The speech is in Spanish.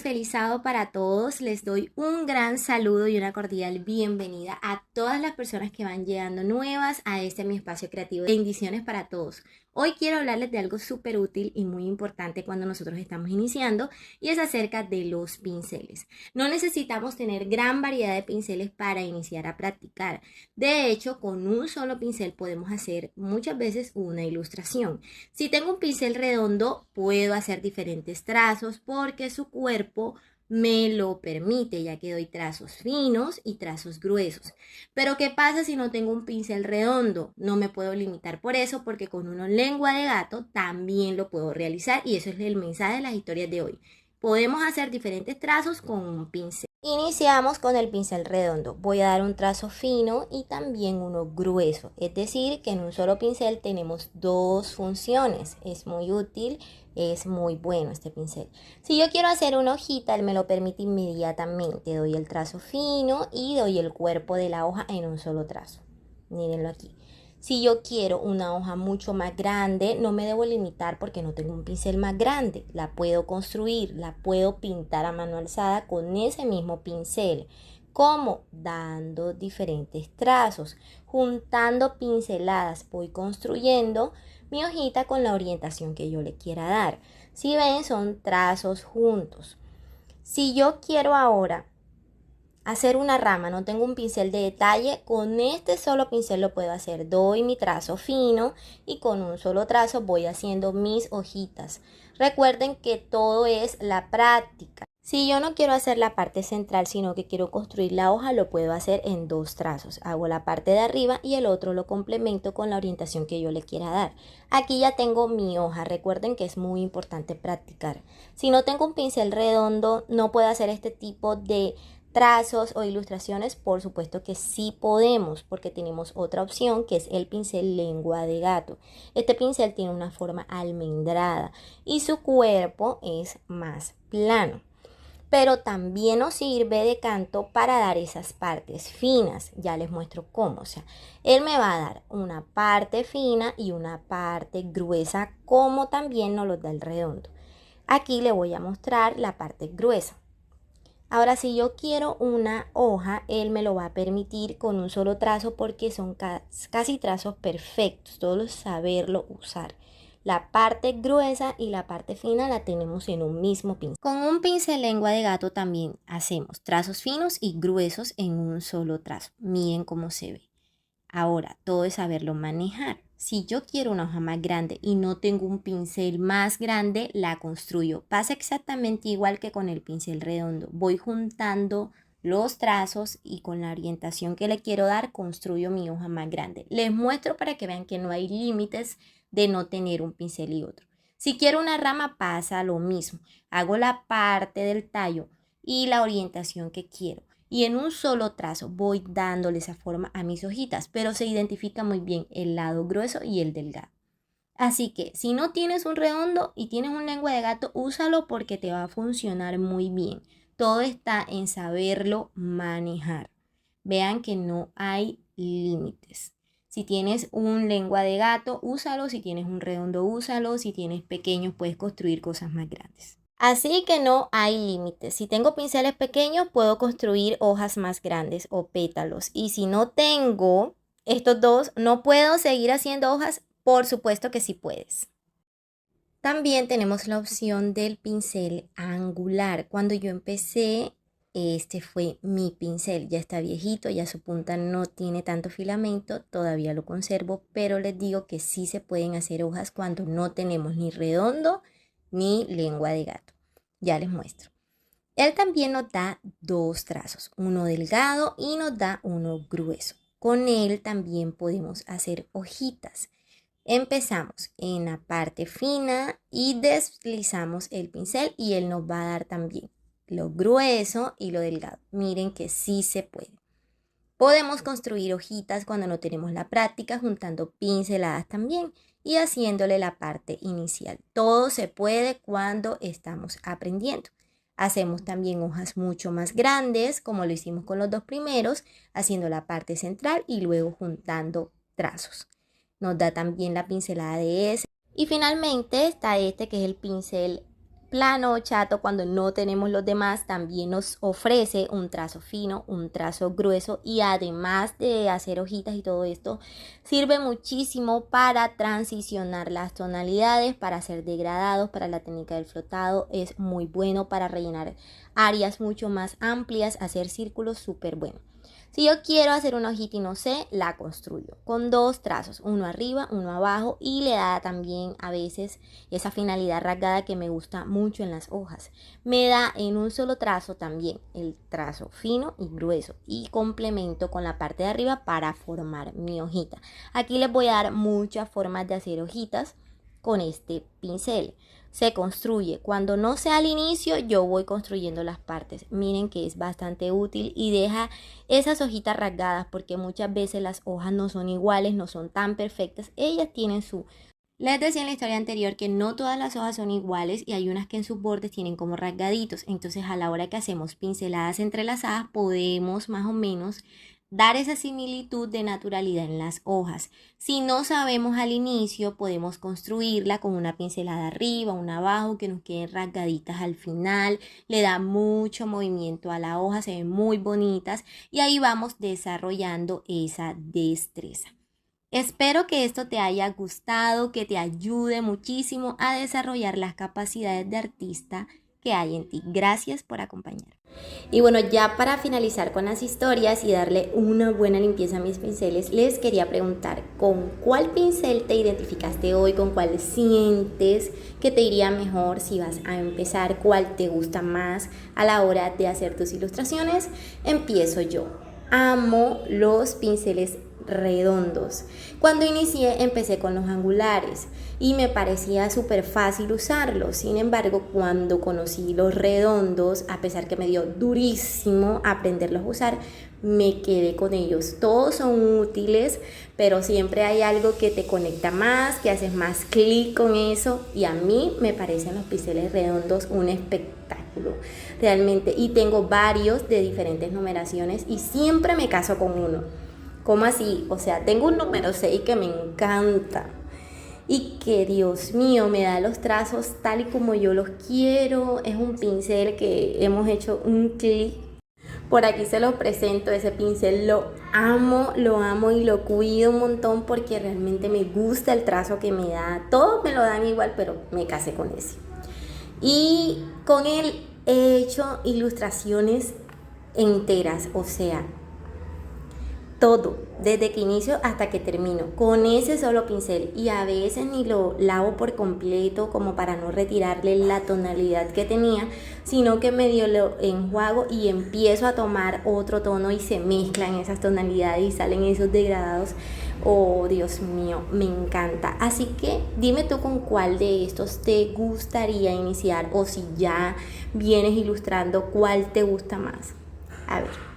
feliz sábado para todos. Les doy un gran saludo y una cordial bienvenida a todas las personas que van llegando nuevas a mi espacio creativo. Bendiciones para todos. Hoy quiero hablarles de algo súper útil y muy importante cuando nosotros estamos iniciando, y es acerca de los pinceles. No necesitamos tener gran variedad de pinceles para iniciar a practicar. De hecho, con un solo pincel podemos hacer muchas veces una ilustración. Si tengo un pincel redondo, puedo hacer diferentes trazos porque su cuerpo me lo permite, ya que doy trazos finos y trazos gruesos. Pero ¿qué pasa si no tengo un pincel redondo? No me puedo limitar por eso, porque con una lengua de gato también lo puedo realizar, y eso es el mensaje de las historias de hoy. Podemos hacer diferentes trazos con un pincel. Iniciamos con el pincel redondo. Voy a dar un trazo fino y también uno grueso. Es decir, que en un solo pincel tenemos dos funciones. Es muy útil, es muy bueno este pincel. Si yo quiero hacer una hojita, él me lo permite inmediatamente. Doy el trazo fino y doy el cuerpo de la hoja en un solo trazo. Mírenlo aquí. Si yo quiero una hoja mucho más grande, no me debo limitar porque no tengo un pincel más grande. La puedo construir, la puedo pintar a mano alzada con ese mismo pincel. ¿Cómo? Dando diferentes trazos, juntando pinceladas. Voy construyendo mi hojita con la orientación que yo le quiera dar. Si ven, son trazos juntos. Si yo quiero ahora hacer una rama, no tengo un pincel de detalle, con este solo pincel lo puedo hacer. Doy mi trazo fino y con un solo trazo voy haciendo mis hojitas. Recuerden que todo es la práctica. Si yo no quiero hacer la parte central, sino que quiero construir la hoja, lo puedo hacer en dos trazos. Hago la parte de arriba y el otro lo complemento con la orientación que yo le quiera dar. Aquí ya tengo mi hoja. Recuerden que es muy importante practicar. Si no tengo un pincel redondo, no puedo hacer este tipo de trazos o ilustraciones. Por supuesto que sí podemos, porque tenemos otra opción, que es el pincel lengua de gato. Este pincel tiene una forma almendrada y su cuerpo es más plano, pero también nos sirve de canto para dar esas partes finas. Ya les muestro cómo. O sea, él me va a dar una parte fina y una parte gruesa, como también nos lo da el redondo. Aquí le voy a mostrar la parte gruesa. Ahora, si yo quiero una hoja, él me lo va a permitir con un solo trazo, porque son casi trazos perfectos. Todos saberlo usar. La parte gruesa y la parte fina la tenemos en un mismo pincel. Con un pincel lengua de gato también hacemos trazos finos y gruesos en un solo trazo. Miren cómo se ve. Ahora, todo es saberlo manejar. Si yo quiero una hoja más grande y no tengo un pincel más grande, la construyo. Pasa exactamente igual que con el pincel redondo. Voy juntando los trazos y con la orientación que le quiero dar, construyo mi hoja más grande. Les muestro para que vean que no hay límites de no tener un pincel y otro. Si quiero una rama, pasa lo mismo. Hago la parte del tallo y la orientación que quiero, y en un solo trazo voy dándole esa forma a mis hojitas, pero se identifica muy bien el lado grueso y el delgado. Así que si no tienes un redondo y tienes un lengua de gato, úsalo porque te va a funcionar muy bien. Todo está en saberlo manejar. Vean que no hay límites. Si tienes un lengua de gato, úsalo. Si tienes un redondo, úsalo. Si tienes pequeños, puedes construir cosas más grandes. Así que no hay límites. Si tengo pinceles pequeños, puedo construir hojas más grandes o pétalos. Y si no tengo estos dos, ¿no puedo seguir haciendo hojas? Por supuesto que sí puedes. También tenemos la opción del pincel angular. Cuando yo empecé, este fue mi pincel. Ya está viejito, ya su punta no tiene tanto filamento, todavía lo conservo, pero les digo que sí se pueden hacer hojas cuando no tenemos ni redondo ni lengua de gato. Ya les muestro. Él también nos da dos trazos, uno delgado y nos da uno grueso. Con él también podemos hacer hojitas. Empezamos en la parte fina y deslizamos el pincel, y él nos va a dar también lo grueso y lo delgado. Miren que sí se puede. Podemos construir hojitas cuando no tenemos la práctica, juntando pinceladas también y haciéndole la parte inicial. Todo se puede cuando estamos aprendiendo. Hacemos también hojas mucho más grandes, como lo hicimos con los dos primeros, haciendo la parte central y luego juntando trazos. Nos da también la pincelada de ese. Y finalmente está este, que es el pincel plano, chato, cuando no tenemos los demás, también nos ofrece un trazo fino, un trazo grueso y además de hacer hojitas y todo esto, sirve muchísimo para transicionar las tonalidades, para hacer degradados, para la técnica del flotado, es muy bueno para rellenar áreas mucho más amplias, hacer círculos súper bueno. Si yo quiero hacer una hojita y no sé, la construyo con 2 trazos, uno arriba, uno abajo y le da también a veces esa finalidad rasgada que me gusta mucho en las hojas. Me da en un solo trazo también el trazo fino y grueso y complemento con la parte de arriba para formar mi hojita. Aquí les voy a dar muchas formas de hacer hojitas con este pincel. Se construye. Cuando no sea al inicio, yo voy construyendo las partes. Miren que es bastante útil y deja esas hojitas rasgadas porque muchas veces las hojas no son iguales, no son tan perfectas. Ellas tienen su... Les decía en la historia anterior que no todas las hojas son iguales y hay unas que en sus bordes tienen como rasgaditos. Entonces a la hora que hacemos pinceladas entrelazadas podemos más o menos dar esa similitud de naturalidad en las hojas. Si no sabemos al inicio, podemos construirla con una pincelada arriba, una abajo, que nos queden rasgaditas al final. Le da mucho movimiento a la hoja, se ven muy bonitas y ahí vamos desarrollando esa destreza. Espero que esto te haya gustado, que te ayude muchísimo a desarrollar las capacidades de artista que hay en ti. Gracias por acompañarme. Y bueno, ya para finalizar con las historias y darle una buena limpieza a mis pinceles, les quería preguntar, ¿con cuál pincel te identificaste hoy? ¿Con cuál sientes que te iría mejor si vas a empezar? ¿Cuál te gusta más a la hora de hacer tus ilustraciones? Empiezo yo. Amo los pinceles redondos. Cuando inicié empecé con los angulares y me parecía súper fácil usarlos. Sin embargo, cuando conocí los redondos, a pesar que me dio durísimo aprenderlos a usar, me quedé con ellos. Todos son útiles, pero siempre hay algo que te conecta más, que haces más clic con eso, y a mí me parecen los pinceles redondos un espectáculo realmente, y tengo varios de diferentes numeraciones y siempre me caso con uno. ¿Cómo así? O sea, tengo un número 6 que me encanta y que, Dios mío, me da los trazos tal y como yo los quiero. Es un pincel que hemos hecho un clic. Por aquí se lo presento, ese pincel lo amo y lo cuido un montón porque realmente me gusta el trazo que me da. Todos me lo dan igual, pero me casé con ese. Y con él he hecho ilustraciones enteras, o sea, todo, desde que inicio hasta que termino, con ese solo pincel, y a veces ni lo lavo por completo como para no retirarle la tonalidad que tenía, sino que medio lo enjuago y empiezo a tomar otro tono y se mezclan esas tonalidades y salen esos degradados. Oh, Dios mío, me encanta. Así que dime tú con cuál de estos te gustaría iniciar, o si ya vienes ilustrando, cuál te gusta más. A ver.